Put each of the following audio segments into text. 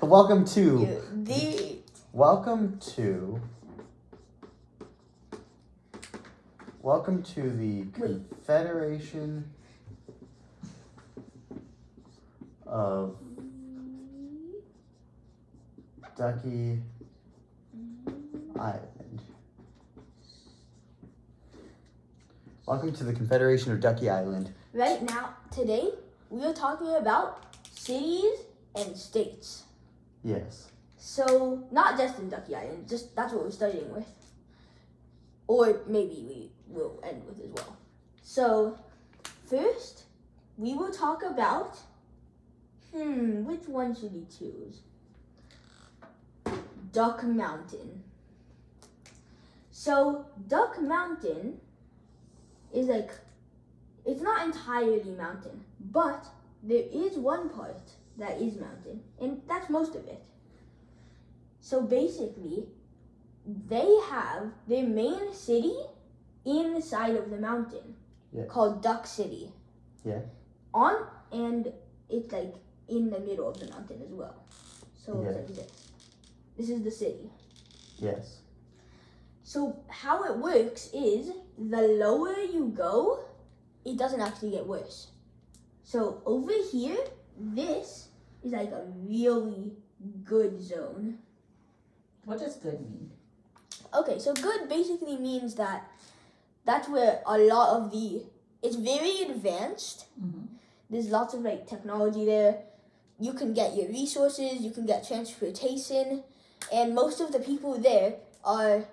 Welcome to the Confederation of Ducky Island. Welcome to the Confederation of Ducky Island. Right now, today, we are talking about cities and states. Yes. So, not just in Ducky Island, just that's what we're starting with. Or maybe we will end with as well. So, first, we will talk about, which one should we choose? Duck Mountain. So, Duck Mountain is like, it's not entirely mountain, but there is one part that is mountain, and that's most of it. So basically, they have their main city inside of the mountain, called Duck City. Yeah. And it's like in the middle of the mountain as well. So it's like this. This is the city. Yes. So how it works is the lower you go, it doesn't actually get worse. So over here, this is like a really good zone. What does good mean? Okay, so good basically means that that's where a lot of it's very advanced. Mm-hmm. There's lots of like technology there. You can get your resources, you can get transportation, and most of the people there are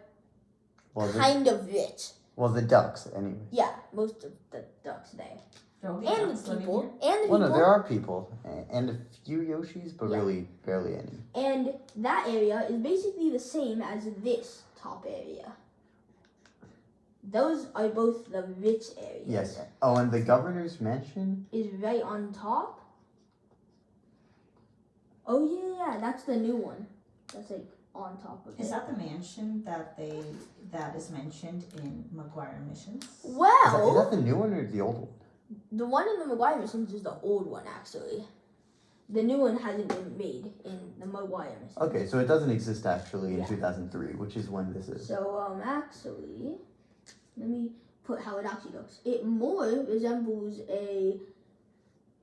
kind of rich. Well, the ducks, anyway. Yeah, most of the ducks there. And the people. No, there are people. And a few Yoshis, but really barely any. And that area is basically the same as this top area. Those are both the rich areas. Yes. Oh, and the governor's mansion? Is right on top. Oh, yeah, that's the new one. That's like on top of it. Is that the mansion that is mentioned in McGuire Missions? Well, Is that the new one or the old one? The one in the McGuire Missions is the old one, actually. The new one hasn't been made in the McGuire Missions. Okay, so it doesn't exist actually in 2003, which is when this is. So, actually, let me put how it actually looks. It more resembles a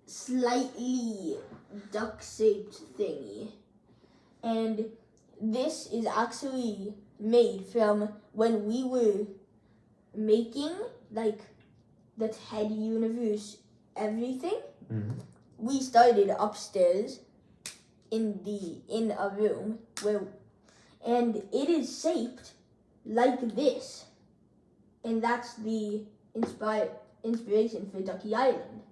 slightly duck-shaped thingy. And this is actually made from when we were making, like, the TED Universe everything. Mm-hmm. We started upstairs in a room and it is shaped like this, and that's the inspiration for Ducky Island.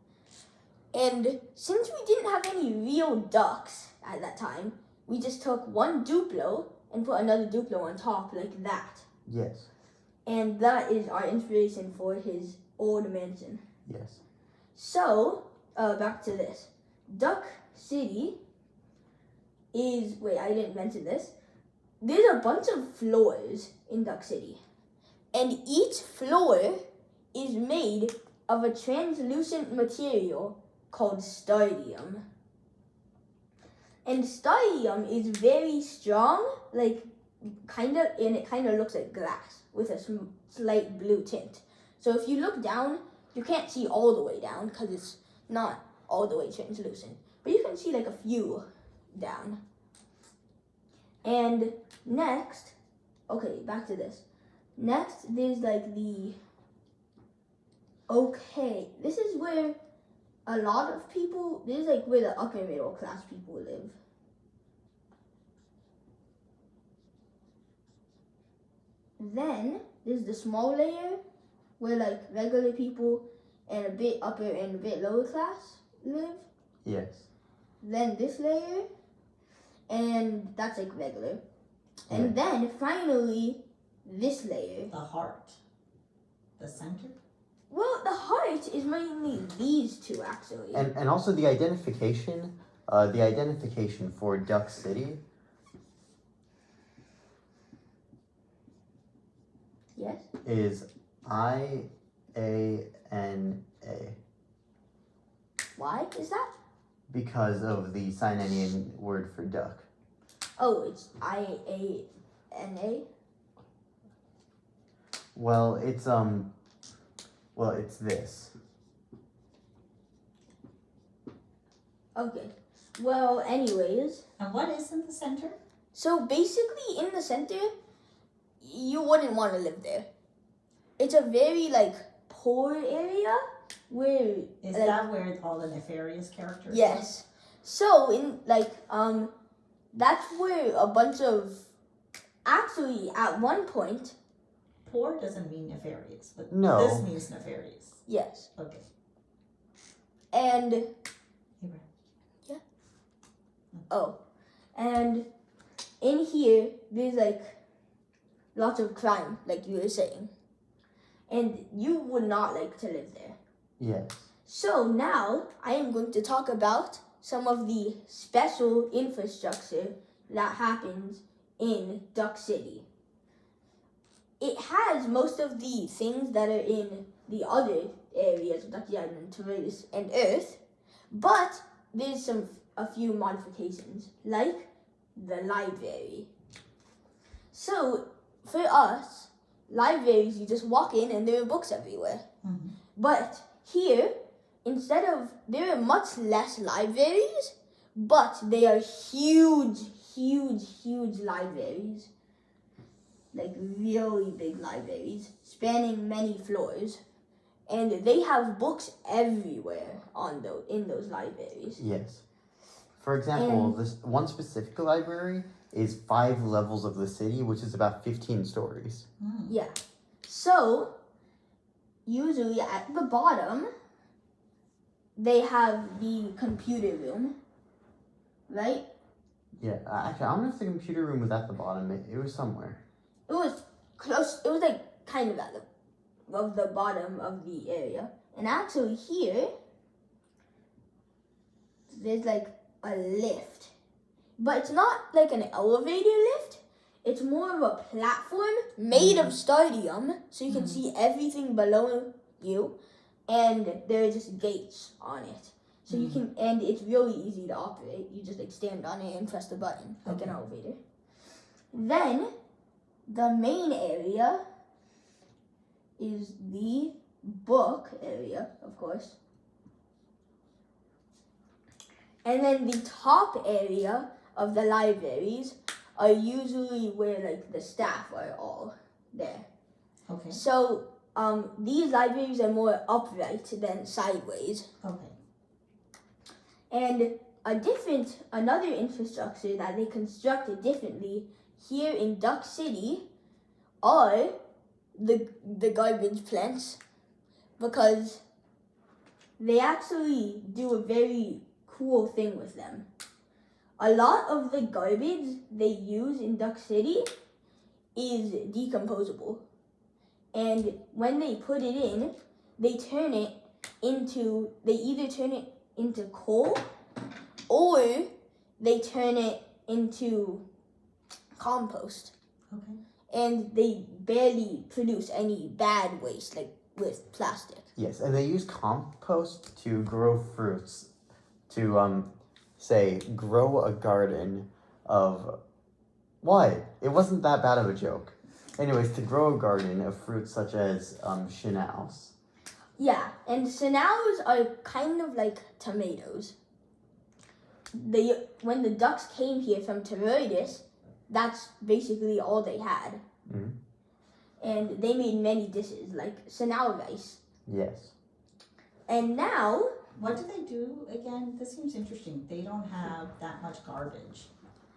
And since we didn't have any real ducks at that time, we just took one Duplo and put another Duplo on top like that. Yes. And that is our inspiration for his old mansion. Yes. So, back to this. Duck City is, wait, I didn't mention this. There's a bunch of floors in Duck City. And each floor is made of a translucent material called Stardium. And Stardium is very strong, like, and it kind of looks like glass with a slight blue tint. So if you look down, you can't see all the way down because it's not all the way translucent. But you can see like a few down. And next, okay, back to this. Next, there's like this is where a lot of people, this is like where the upper middle class people live. Then, there's the small layer where like regular people and a bit upper and a bit lower class live. Yes. Then this layer, and that's like regular. And then finally this layer. The heart. The center? Well, the heart is mainly these two actually. And also the identification for Duck City. Yes. Is IANA. Why is that? because of the Sinanian word for duck. Oh, it's IANA. Well, it's this. Okay. Well, anyways, And what is in the center? so basically in the center, you wouldn't want to live there. It's a very like poor area where Is like, that where all the nefarious characters yes. So in like that's where a bunch of actually at one point, live? Poor doesn't mean nefarious, but No. this means nefarious. yes. Okay. And Abraham. oh, and in here there's like lots of crime, like you were saying. And you would not like to live there. Yes. So now I am going to talk about some of the special infrastructure that happens in Duck City. It has most of the things that are in the other areas of Ducky Island, Tyrannus, and Earth, but there's a few modifications, like the library. So for us, libraries, you just walk in and there are books everywhere. Mm-hmm. But here, there are much less libraries, but they are huge, huge, huge libraries. Like really big libraries, spanning many floors. And they have books everywhere in those libraries. Yes. For example, And- this one specific library is 5 levels of the city, which is about 15 stories. Mm. Yeah. So, usually at the bottom, they have the computer room, right? Yeah, actually, I don't know if the computer room was at the bottom. It was somewhere. It was close. It was like kind of at the bottom of the area. And actually here, there's like a lift. But it's not like an elevator lift. It's more of a platform made of stadium, so you can see everything below you. And there are just gates on it. So you can, and it's really easy to operate. You just like stand on it and press the button like an elevator. Then, the main area is the book area, of course. And then the top area of the libraries are usually where like the staff are all there. Okay. So these libraries are more upright than sideways. Okay. And another infrastructure that they constructed differently here in Duck City are the garbage plants, because they actually do a very cool thing with them. A lot of the garbage they use in Duck City is decomposable. And when they put it in, they either turn it into coal, or they turn it into compost. Okay. and they barely produce any bad waste, like with plastic. Yes, and they use compost to grow fruits, to say grow a garden of what? It wasn't that bad of a joke. Anyways, to grow a garden of fruits such as chenals. Yeah, and chenals are kind of like tomatoes. When the ducks came here from Tyrannus, that's basically all they had. Mhm. And they made many dishes, like chenal rice. Yes. And now, What do they do again? This seems interesting. They don't have that much garbage.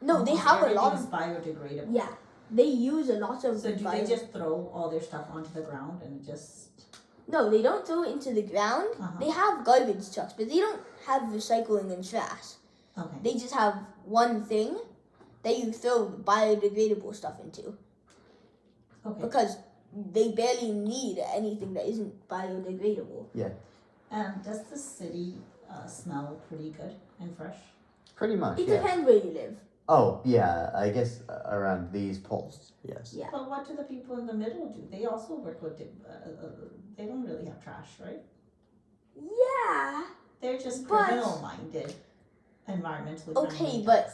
no, they Almost have a lot everything's of, biodegradable. yeah, they use a lot of. So do they just throw all their stuff onto the ground and just? No, they don't throw it into the ground. Uh-huh. They have garbage trucks, but they don't have recycling and trash. Okay. They just have one thing that you throw biodegradable stuff into. Okay. Because they barely need anything that isn't biodegradable. Does the city smell pretty good and fresh? Pretty much, It yeah. depends where you live. Oh, yeah, I guess around these poles, yes. Yeah. But what do the people in the middle do? They also work with. They don't really have trash, right? Yeah. They're just But- criminal minded. environmentally Okay, friendly but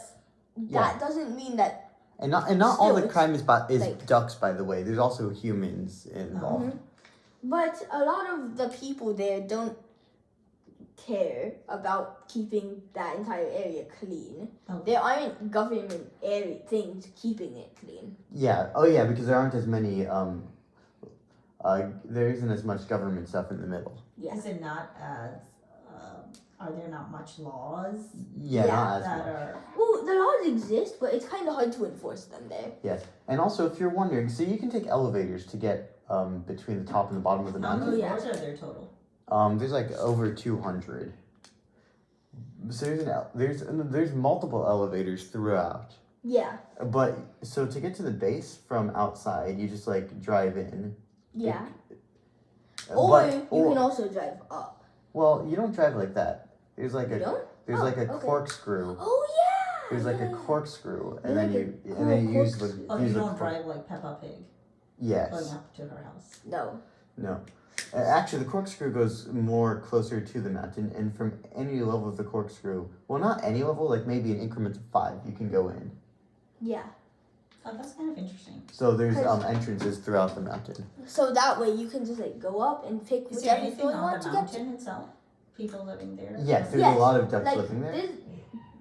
ducks. that doesn't mean that. And not all Still, the it's crime is like- ducks, by the way. There's also humans involved. But a lot of the people there don't care about keeping that entire area clean. Oh. There aren't government area things keeping it clean. Yeah. Oh, yeah. Because there aren't as many. There isn't as much government stuff in the middle. Yeah. Is it not as, are there not much laws Yeah, Yeah, not as that much. are, Well, the laws exist, but it's kind of hard to enforce them there. Yes. And also, if you're wondering, so you can take elevators to get between the top and the bottom of the how mountain. many yeah. floors are there total? There's like over 200. So there's multiple elevators throughout. Yeah. But so to get to the base from outside, you just like drive in. Yeah. But- Or you can also drive up. well, you don't drive like that. There's like You a don't? there's Oh, like a okay. corkscrew. Oh yeah. There's like a yeah. corkscrew, and Like then a and then you use the corkscrew. Oh, use you the don't cork- drive like Peppa Pig going Yes. up to her house. No. No. Actually, the corkscrew goes more closer to the mountain, and from any level of the corkscrew, well, not any level, like maybe in increments of 5, you can go in. Yeah. Oh, that's kind of interesting. So there's Cause- entrances throughout the mountain. So that way you can just like go up and pick Is there whichever anything floor you on want the to get to. mountain itself? People living there? Yes, there's Yes, a lot of ducks Like living there.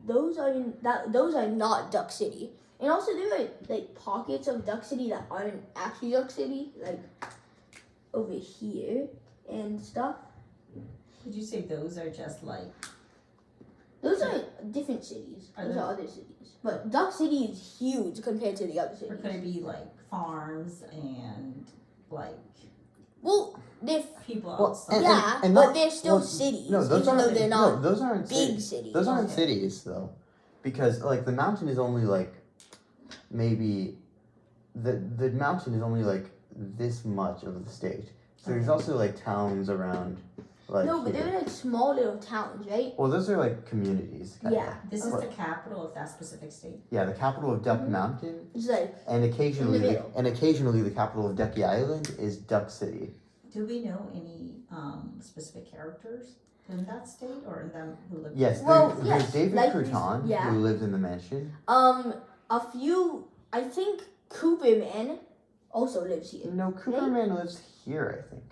those are not Duck City. And also there are like pockets of Duck City that aren't actually Duck City, like over here and stuff. Would you say those are just like, Those are different cities. Are Those they? are other cities. But Duck City is huge compared to the other or cities. could it be like farms and like Well, they're people Well, outside? yeah, and but not- they're still well, cities, No, those even though aren't. they're No, not those aren't big cities. cities. Those aren't Okay. cities though, because like the mountain is only like maybe the mountain is only like this much of the state. So there's Okay. also like towns around. Like No, but here. they're like small little towns, right? Well, those are like communities. kinda. Yeah. This is What? the capital of that specific state. Yeah, the capital of Duck Mhm. Mountain, It's like and occasionally, middle. the capital of Ducky Island is Duck City. Do we know any specific characters in that state or in them who live? Yes, Well, there's yes, David like Crouton yeah. who lives in the mansion. a few. I think Cooperman also lives here. No, Cooperman lives here, I think.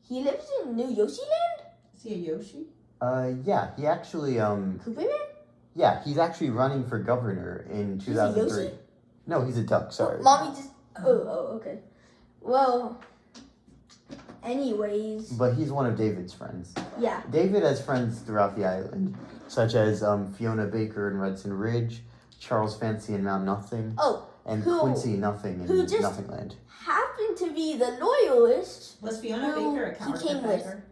He lives in New Yoshi Land. Is he a Yoshi? Yeah, he actually, Cooperman. yeah, he's actually running for governor in He's a 2003. Yoshi? No, he's a duck, sorry. Oh, mommy just. Oh, okay. Well. Anyways, But he's one of David's friends. yeah. David has friends throughout the island, such as Fiona Baker in Redson Ridge, Charles Fancy in Mount Nothing, Oh, and who- Quincy Nothing in who just- Nothingland. happened to be the loyalist. Was Fiona Who Baker a he character came with. driver?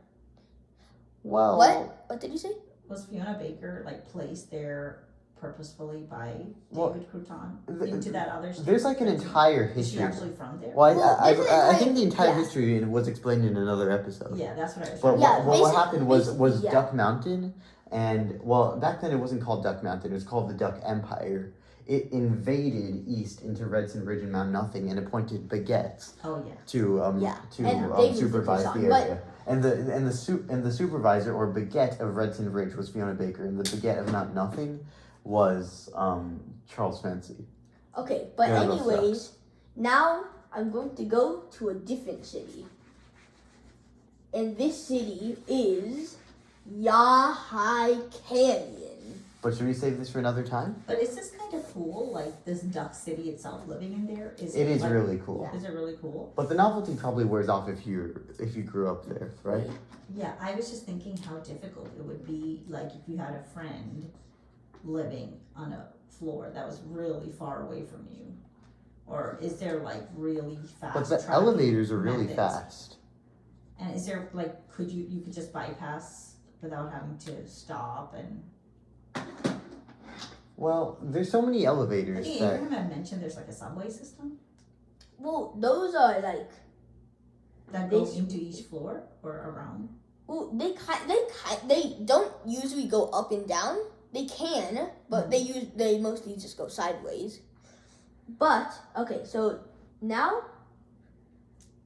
Well, What? What did you say? Was Fiona Baker like placed there purposefully by Well, David Crouton th- into that other state? there's like an Is entire Is she history. actually from there? Well, Well, I there's an I think entire- the entire yeah. history was explained in another episode. Yeah, that's what I was But trying Yeah, to what basic- happened was basically, yeah. Duck Mountain, and well, back then it wasn't called Duck Mountain; it was called the Duck Empire. It invaded east into Redson Ridge and Mount Nothing and appointed baguettes Oh yeah. to Yeah, and David was supervise the the son, area. And the supervisor or baguette of Redson Ridge was Fiona Baker, and the baguette of Mount Nothing was Charles Fancy. Okay, but Yeah, that anyways, now I'm going to go to a different city. And this city is Yahai Canyon. But should we save this for another time? But is this kind of cool? Like this Duck City itself, living in there? Is It is like, really cool. Is it really cool? But the novelty probably wears off if you grew up there, right? Yeah, I was just thinking how difficult it would be, like if you had a friend living on a floor that was really far away from you, or is there like really fast? But the tracking elevators are really methods? fast. And is there like could you could just bypass without having to stop and? Well, there's so many I elevators think that Abraham had mentioned there's like a subway system Well, those are like, that They goes sh- into each floor or around. well, they don't usually go up and down. They can, but they mostly just go sideways. But okay, so now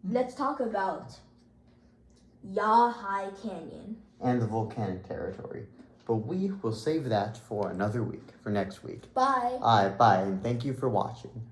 let's talk about Yahai Canyon. and the volcanic territory. but we will save that for another week, for next week. Bye. Bye, and thank you for watching.